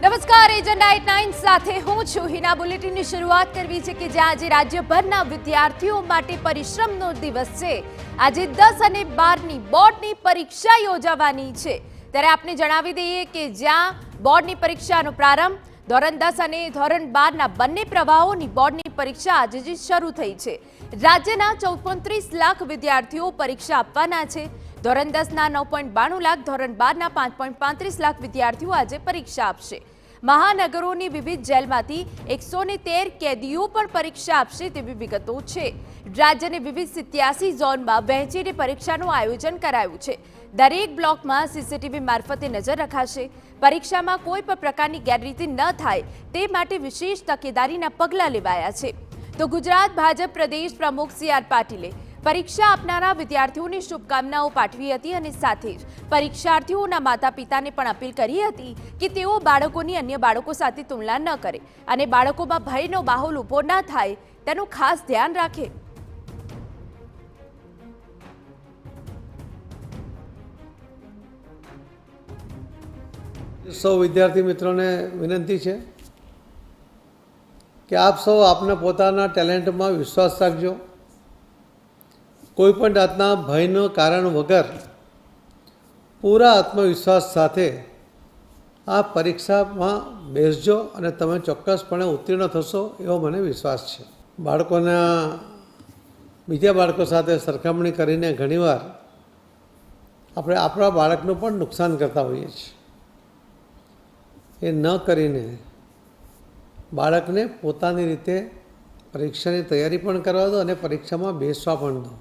નમસ્કાર, એજન્ડા 89 સાથે હું છું હિના. બુલેટિનની શરૂઆત કરવી છે કે જ્યાં આજે રાજ્યભરના વિદ્યાર્થીઓ માટે પરિશ્રમનો દિવસ છે. આજે 10 અને 12ની બોર્ડની પરીક્ષા યોજાવાની છે. ત્યારે આપને જણાવી દઈએ કે જ્યાં બોર્ડની પરીક્ષાનો પ્રારંભ ધોરણ 10 અને ધોરણ 12ના બંને પ્રવાહોની બોર્ડની પરીક્ષા આજે જ શરૂ થઈ છે. રાજ્યના 34 લાખ વિદ્યાર્થીઓ પરીક્ષા આપવાના છે. ધોરણ 10ના 9.92 લાખ, ધોરણ 12ના 5.35 લાખ વિદ્યાર્થીઓ આજે પરીક્ષા આપશે. મહાનગરોની વિવિધ જેલમાંથી 113 કેદીઓ પણ પરીક્ષા આપશે તેવી વિગતો છે. રાજ્યની વિવિધ 87 ઝોનમાં વહેંચીને પરીક્ષાનું આયોજન કરાયું છે. દરેક બ્લોકમાં સીસીટીવી મારફતે નજર રખાશે. પરીક્ષામાં કોઈ પણ પ્રકારની ગેરરીતિ ન થાય તે માટે વિશેષ તકેદારીના પગલાં લેવાયા છે. તો ગુજરાત ભાજપ પ્રદેશ પ્રમુખ CR પાટીલે પરીક્ષા આપનારા વિદ્યાર્થીઓને શુભકામનાઓ પાઠવી હતી અને સાથે જ પરીક્ષાર્થીઓના માતા પિતાને પણ અપીલ કરી હતી કે તેઓ બાળકોની અન્ય બાળકો સાથે તુલના ન કરે અને બાળકોમાં ભયનો માહોલ ઊભો ન થાય તેનું ખાસ ધ્યાન રાખે. સૌ વિદ્યાર્થી મિત્રોને વિનંતી છે કે આપ સૌ આપના પોતાના ટેલેન્ટમાં વિશ્વાસ રાખજો. કોઈપણ જાતના ભયનું કારણ વગર પૂરા આત્મવિશ્વાસ સાથે આ પરીક્ષામાં બેસજો અને તમે ચોક્કસપણે ઉત્તીર્ણ થશો એવો મને વિશ્વાસ છે. બાળકોના બીજા બાળકો સાથે સરખામણી કરીને ઘણીવાર આપણે આપણા બાળકનું પણ નુકસાન કરતા હોઈએ છીએ. એ ન કરીને બાળકને પોતાની રીતે પરીક્ષાની તૈયારી પણ કરવા દો અને પરીક્ષામાં બેસવા પણ દો.